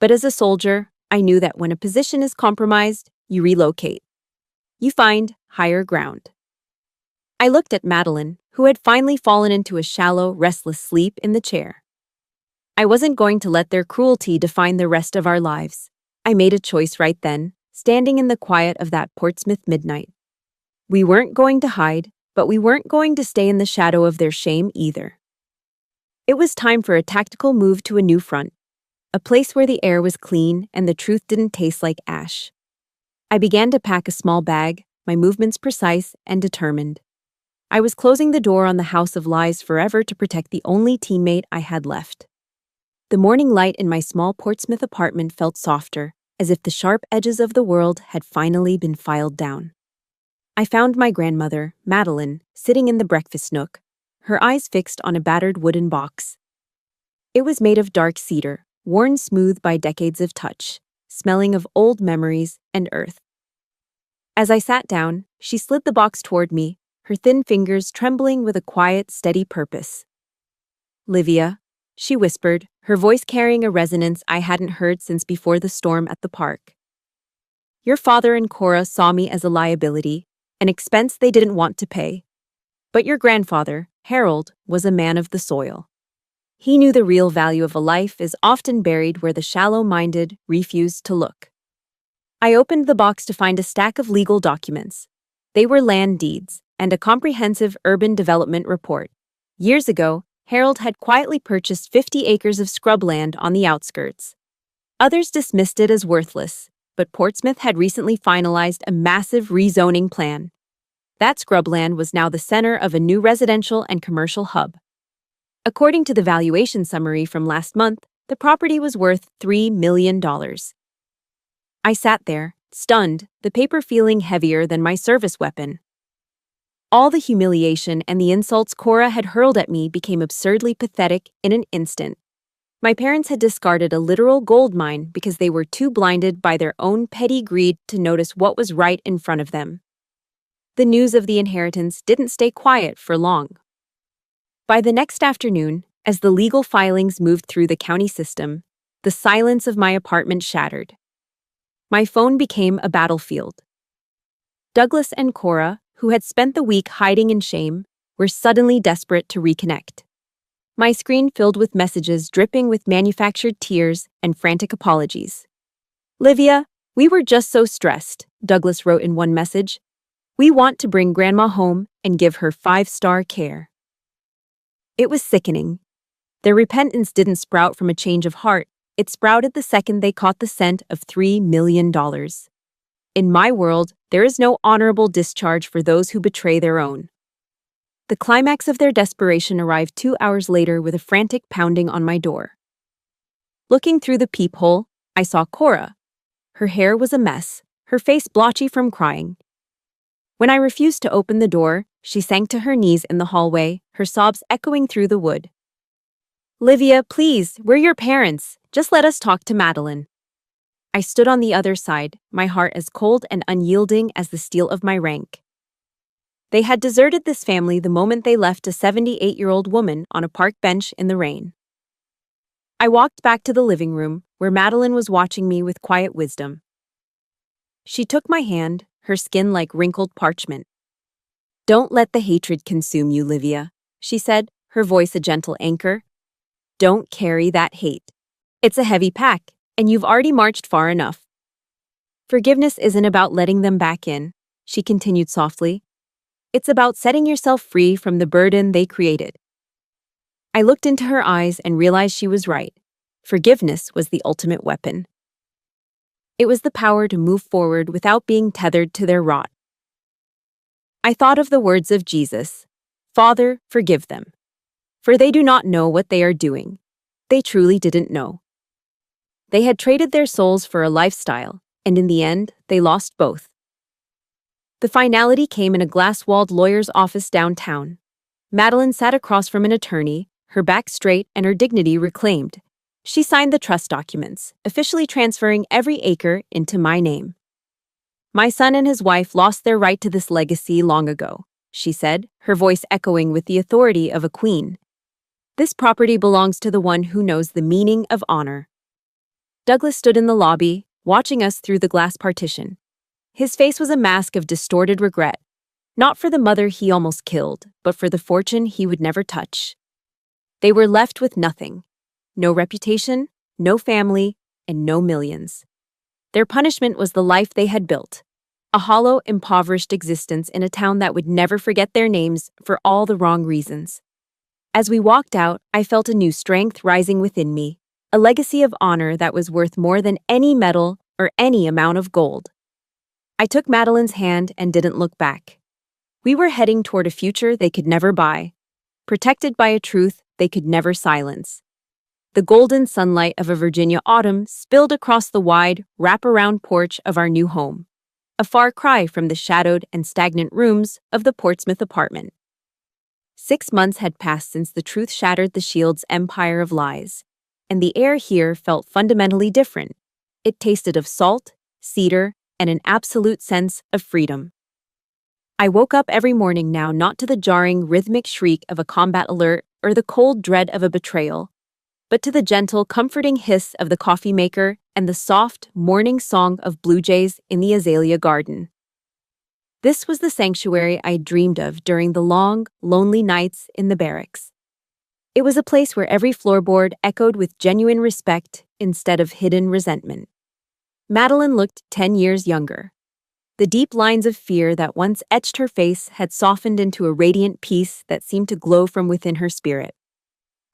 But as a soldier, I knew that when a position is compromised, you relocate. You find higher ground. I looked at Madeline, who had finally fallen into a shallow, restless sleep in the chair. I wasn't going to let their cruelty define the rest of our lives. I made a choice right then, standing in the quiet of that Portsmouth midnight. We weren't going to hide, but we weren't going to stay in the shadow of their shame either. It was time for a tactical move to a new front, a place where the air was clean and the truth didn't taste like ash. I began to pack a small bag, my movements precise and determined. I was closing the door on the house of lies forever to protect the only teammate I had left. The morning light in my small Portsmouth apartment felt softer, as if the sharp edges of the world had finally been filed down. I found my grandmother, Madeline, sitting in the breakfast nook, her eyes fixed on a battered wooden box. It was made of dark cedar, worn smooth by decades of touch, smelling of old memories and earth. As I sat down, she slid the box toward me, her thin fingers trembling with a quiet, steady purpose. "Livia," she whispered, her voice carrying a resonance I hadn't heard since before the storm at the park. "Your father and Cora saw me as a liability, an expense they didn't want to pay. But your grandfather, Harold, was a man of the soil. He knew the real value of a life is often buried where the shallow-minded refuse to look." I opened the box to find a stack of legal documents. They were land deeds and a comprehensive urban development report. Years ago, Harold had quietly purchased 50 acres of scrubland on the outskirts. Others dismissed it as worthless, but Portsmouth had recently finalized a massive rezoning plan. That scrubland was now the center of a new residential and commercial hub. According to the valuation summary from last month, the property was worth $3 million. I sat there, stunned, the paper feeling heavier than my service weapon. All the humiliation and the insults Cora had hurled at me became absurdly pathetic in an instant. My parents had discarded a literal gold mine because they were too blinded by their own petty greed to notice what was right in front of them. The news of the inheritance didn't stay quiet for long. By the next afternoon, as the legal filings moved through the county system, the silence of my apartment shattered. My phone became a battlefield. Douglas and Cora, who had spent the week hiding in shame, were suddenly desperate to reconnect. My screen filled with messages dripping with manufactured tears and frantic apologies. "Livia, we were just so stressed," Douglas wrote in one message. "We want to bring Grandma home and give her 5-star care." It was sickening. Their repentance didn't sprout from a change of heart. It sprouted the second they caught the scent of $3 million. In my world, there is no honorable discharge for those who betray their own. The climax of their desperation arrived 2 hours later with a frantic pounding on my door. Looking through the peephole, I saw Cora. Her hair was a mess, her face blotchy from crying. When I refused to open the door, she sank to her knees in the hallway, her sobs echoing through the wood. "Livia, please, we're your parents. Just let us talk to Madeline." I stood on the other side, my heart as cold and unyielding as the steel of my rank. They had deserted this family the moment they left a 78-year-old woman on a park bench in the rain. I walked back to the living room, where Madeline was watching me with quiet wisdom. She took my hand, her skin like wrinkled parchment. "Don't let the hatred consume you, Livia," she said, her voice a gentle anchor. "Don't carry that hate. It's a heavy pack, and you've already marched far enough. Forgiveness isn't about letting them back in," she continued softly. "It's about setting yourself free from the burden they created." I looked into her eyes and realized she was right. Forgiveness was the ultimate weapon. It was the power to move forward without being tethered to their rot. I thought of the words of Jesus, "Father, forgive them, for they do not know what they are doing." They truly didn't know. They had traded their souls for a lifestyle, and in the end, they lost both. The finality came in a glass-walled lawyer's office downtown. Madeline sat across from an attorney, her back straight and her dignity reclaimed. She signed the trust documents, officially transferring every acre into my name. "My son and his wife lost their right to this legacy long ago," she said, her voice echoing with the authority of a queen. "This property belongs to the one who knows the meaning of honor." Douglas stood in the lobby, watching us through the glass partition. His face was a mask of distorted regret, not for the mother he almost killed, but for the fortune he would never touch. They were left with nothing. No reputation, no family, and no millions. Their punishment was the life they had built, a hollow, impoverished existence in a town that would never forget their names for all the wrong reasons. As we walked out, I felt a new strength rising within me, a legacy of honor that was worth more than any medal or any amount of gold. I took Madeline's hand and didn't look back. We were heading toward a future they could never buy, protected by a truth they could never silence. The golden sunlight of a Virginia autumn spilled across the wide, wrap-around porch of our new home, a far cry from the shadowed and stagnant rooms of the Portsmouth apartment. 6 months had passed since the truth shattered the Shields' empire of lies, and the air here felt fundamentally different. It tasted of salt, cedar, and an absolute sense of freedom. I woke up every morning now not to the jarring, rhythmic shriek of a combat alert or the cold dread of a betrayal, but to the gentle, comforting hiss of the coffee maker and the soft, morning song of blue jays in the azalea garden. This was the sanctuary I dreamed of during the long, lonely nights in the barracks. It was a place where every floorboard echoed with genuine respect instead of hidden resentment. Madeline looked 10 years younger. The deep lines of fear that once etched her face had softened into a radiant peace that seemed to glow from within her spirit.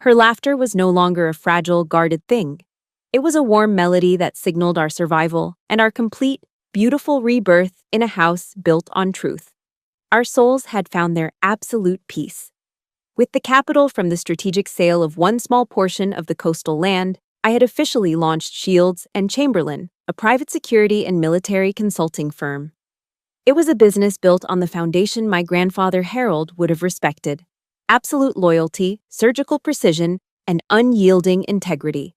Her laughter was no longer a fragile, guarded thing. It was a warm melody that signaled our survival and our complete, beautiful rebirth in a house built on truth. Our souls had found their absolute peace. With the capital from the strategic sale of one small portion of the coastal land, I had officially launched Shields and Chamberlain, a private security and military consulting firm. It was a business built on the foundation my grandfather Harold would have respected: absolute loyalty, surgical precision, and unyielding integrity.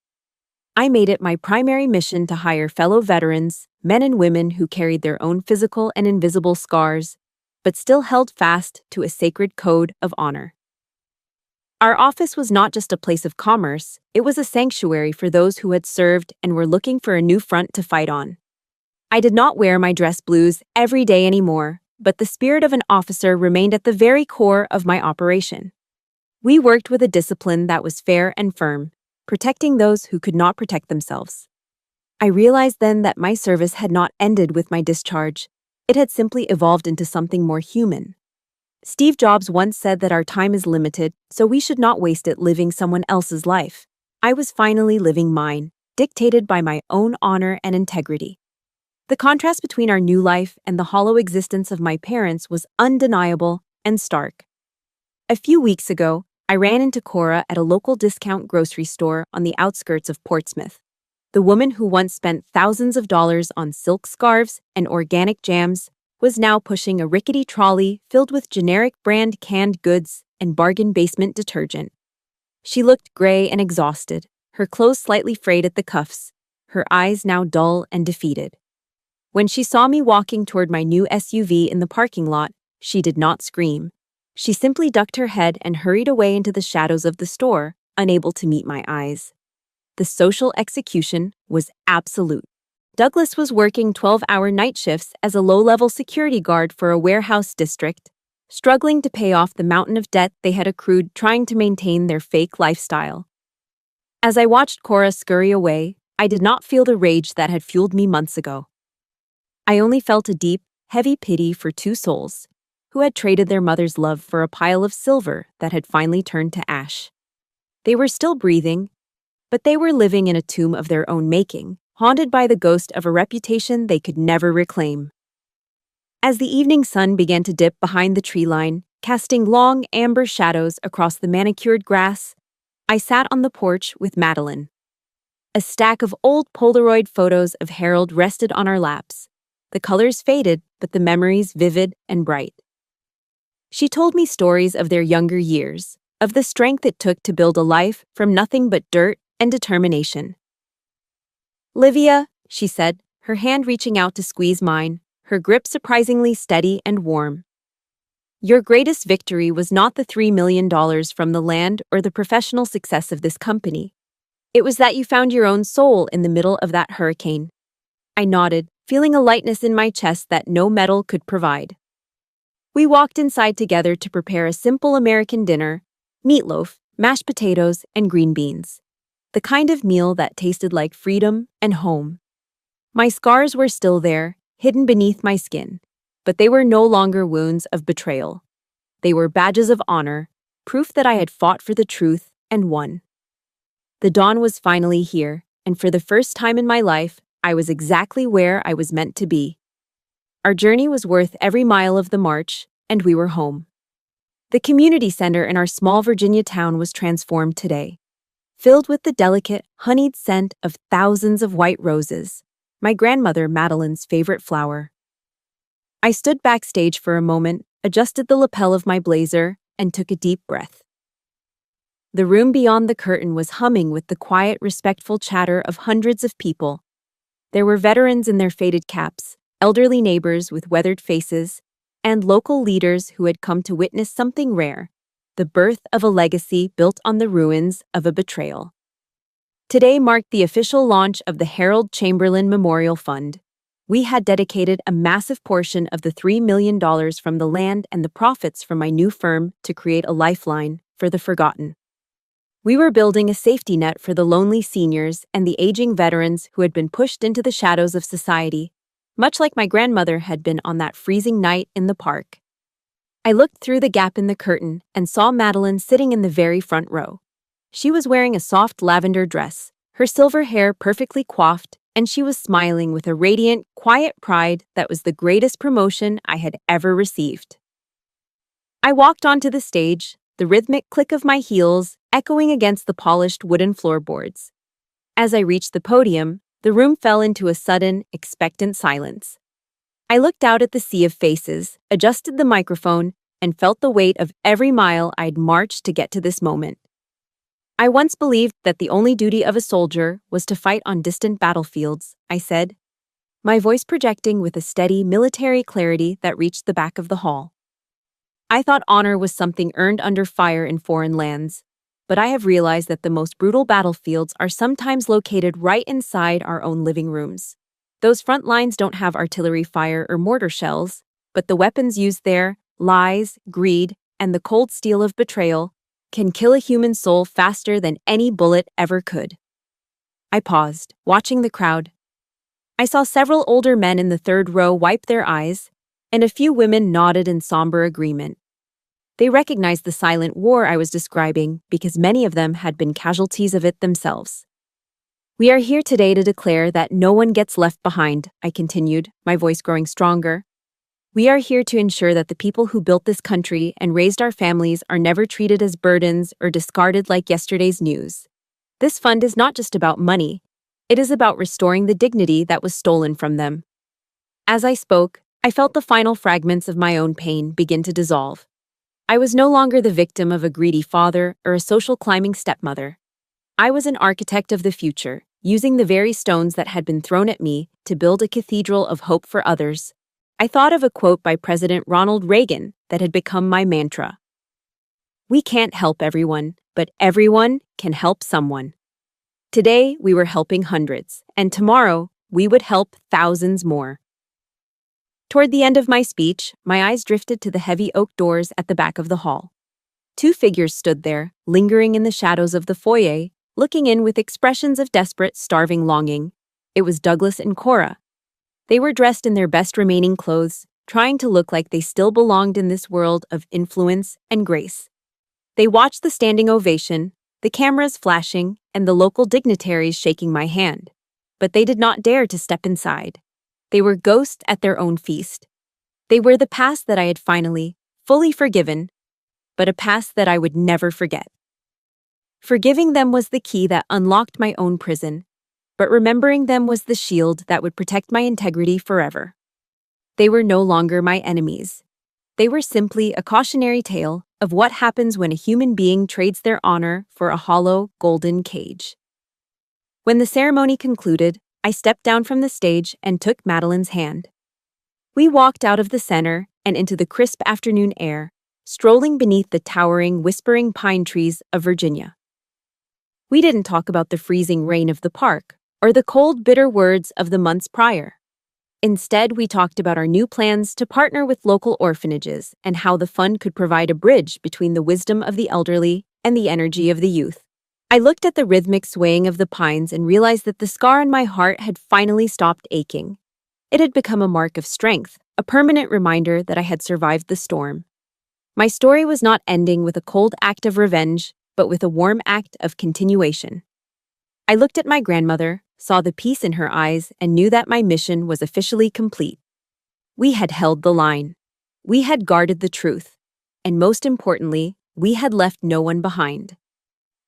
I made it my primary mission to hire fellow veterans, men and women who carried their own physical and invisible scars, but still held fast to a sacred code of honor. Our office was not just a place of commerce, it was a sanctuary for those who had served and were looking for a new front to fight on. I did not wear my dress blues every day anymore, but the spirit of an officer remained at the very core of my operation. We worked with a discipline that was fair and firm, protecting those who could not protect themselves. I realized then that my service had not ended with my discharge. It had simply evolved into something more human. Steve Jobs once said that our time is limited, so we should not waste it living someone else's life. I was finally living mine, dictated by my own honor and integrity. The contrast between our new life and the hollow existence of my parents was undeniable and stark. A few weeks ago, I ran into Cora at a local discount grocery store on the outskirts of Portsmouth. The woman who once spent thousands of dollars on silk scarves and organic jams was now pushing a rickety trolley filled with generic brand canned goods and bargain basement detergent. She looked gray and exhausted, her clothes slightly frayed at the cuffs, her eyes now dull and defeated. When she saw me walking toward my new SUV in the parking lot, she did not scream. She simply ducked her head and hurried away into the shadows of the store, unable to meet my eyes. The social execution was absolute. Douglas was working 12-hour night shifts as a low-level security guard for a warehouse district, struggling to pay off the mountain of debt they had accrued trying to maintain their fake lifestyle. As I watched Cora scurry away, I did not feel the rage that had fueled me months ago. I only felt a deep, heavy pity for two souls who had traded their mother's love for a pile of silver that had finally turned to ash. They were still breathing, but they were living in a tomb of their own making, haunted by the ghost of a reputation they could never reclaim. As the evening sun began to dip behind the tree line, casting long amber shadows across the manicured grass, I sat on the porch with Madeline. A stack of old Polaroid photos of Harold rested on our laps. The colors faded, but the memories vivid and bright. She told me stories of their younger years, of the strength it took to build a life from nothing but dirt and determination. "Livia," she said, her hand reaching out to squeeze mine, her grip surprisingly steady and warm. "Your greatest victory was not the $3 million from the land or the professional success of this company. It was that you found your own soul in the middle of that hurricane." I nodded, feeling a lightness in my chest that no metal could provide. We walked inside together to prepare a simple American dinner: meatloaf, mashed potatoes, and green beans. The kind of meal that tasted like freedom and home. My scars were still there, hidden beneath my skin, but they were no longer wounds of betrayal. They were badges of honor, proof that I had fought for the truth and won. The dawn was finally here, and for the first time in my life, I was exactly where I was meant to be. Our journey was worth every mile of the march, and we were home. The community center in our small Virginia town was transformed today, filled with the delicate, honeyed scent of thousands of white roses, my grandmother Madeline's favorite flower. I stood backstage for a moment, adjusted the lapel of my blazer, and took a deep breath. The room beyond the curtain was humming with the quiet, respectful chatter of hundreds of people. There were veterans in their faded caps, elderly neighbors with weathered faces, and local leaders who had come to witness something rare: the birth of a legacy built on the ruins of a betrayal. Today marked the official launch of the Harold Chamberlain Memorial Fund. We had dedicated a massive portion of the $3 million from the land and the profits from my new firm to create a lifeline for the forgotten. We were building a safety net for the lonely seniors and the aging veterans who had been pushed into the shadows of society, much like my grandmother had been on that freezing night in the park. I looked through the gap in the curtain and saw Madeline sitting in the very front row. She was wearing a soft lavender dress, her silver hair perfectly coiffed, and she was smiling with a radiant, quiet pride that was the greatest promotion I had ever received. I walked onto the stage, the rhythmic click of my heels echoing against the polished wooden floorboards. As I reached the podium, the room fell into a sudden, expectant silence. I looked out at the sea of faces, adjusted the microphone, and felt the weight of every mile I'd marched to get to this moment. "I once believed that the only duty of a soldier was to fight on distant battlefields," I said, my voice projecting with a steady military clarity that reached the back of the hall. "I thought honor was something earned under fire in foreign lands, but I have realized that the most brutal battlefields are sometimes located right inside our own living rooms. Those front lines don't have artillery fire or mortar shells, but the weapons used there, lies, greed, and the cold steel of betrayal, can kill a human soul faster than any bullet ever could." I paused, watching the crowd. I saw several older men in the third row wipe their eyes, and a few women nodded in somber agreement. They recognized the silent war I was describing because many of them had been casualties of it themselves. "We are here today to declare that no one gets left behind," I continued, my voice growing stronger. "We are here to ensure that the people who built this country and raised our families are never treated as burdens or discarded like yesterday's news. This fund is not just about money. It is about restoring the dignity that was stolen from them." As I spoke, I felt the final fragments of my own pain begin to dissolve. I was no longer the victim of a greedy father or a social climbing stepmother. I was an architect of the future, using the very stones that had been thrown at me to build a cathedral of hope for others. I thought of a quote by President Ronald Reagan that had become my mantra. "We can't help everyone, but everyone can help someone." Today, we were helping hundreds, and tomorrow, we would help thousands more. Toward the end of my speech, my eyes drifted to the heavy oak doors at the back of the hall. Two figures stood there, lingering in the shadows of the foyer, looking in with expressions of desperate, starving longing. It was Douglas and Cora. They were dressed in their best remaining clothes, trying to look like they still belonged in this world of influence and grace. They watched the standing ovation, the cameras flashing, and the local dignitaries shaking my hand. But they did not dare to step inside. They were ghosts at their own feast. They were the past that I had finally, fully forgiven, but a past that I would never forget. Forgiving them was the key that unlocked my own prison, but remembering them was the shield that would protect my integrity forever. They were no longer my enemies. They were simply a cautionary tale of what happens when a human being trades their honor for a hollow, golden cage. When the ceremony concluded, I stepped down from the stage and took Madeline's hand. We walked out of the center and into the crisp afternoon air, strolling beneath the towering, whispering pine trees of Virginia. We didn't talk about the freezing rain of the park or the cold, bitter words of the months prior. Instead, we talked about our new plans to partner with local orphanages and how the fund could provide a bridge between the wisdom of the elderly and the energy of the youth. I looked at the rhythmic swaying of the pines and realized that the scar on my heart had finally stopped aching. It had become a mark of strength, a permanent reminder that I had survived the storm. My story was not ending with a cold act of revenge, but with a warm act of continuation. I looked at my grandmother, saw the peace in her eyes, and knew that my mission was officially complete. We had held the line. We had guarded the truth. And most importantly, we had left no one behind.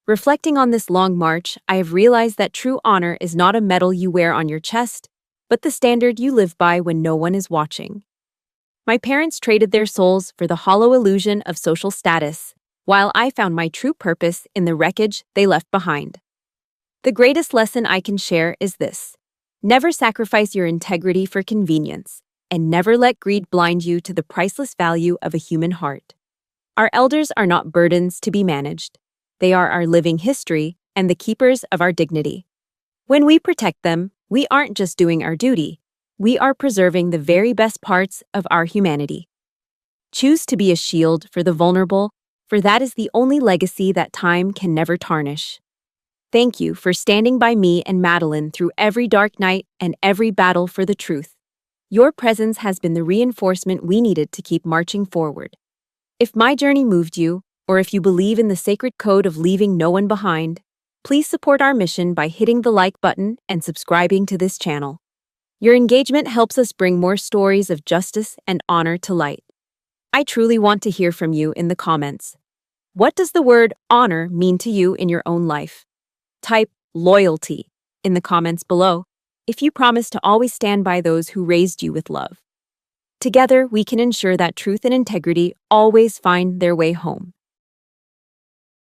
Reflecting on this long march, I have realized that true honor is not a medal you wear on your chest, but the standard you live by when no one is watching. My parents traded their souls for the hollow illusion of social status, while I found my true purpose in the wreckage they left behind. The greatest lesson I can share is this: never sacrifice your integrity for convenience, and never let greed blind you to the priceless value of a human heart. Our elders are not burdens to be managed. They are our living history and the keepers of our dignity. When we protect them, we aren't just doing our duty, we are preserving the very best parts of our humanity. Choose to be a shield for the vulnerable, for that is the only legacy that time can never tarnish. Thank you for standing by me and Madeline through every dark night and every battle for the truth. Your presence has been the reinforcement we needed to keep marching forward. If my journey moved you, or if you believe in the sacred code of leaving no one behind, please support our mission by hitting the like button and subscribing to this channel. Your engagement helps us bring more stories of justice and honor to light. I truly want to hear from you in the comments. What does the word honor mean to you in your own life? Type loyalty in the comments below if you promise to always stand by those who raised you with love. Together, we can ensure that truth and integrity always find their way home.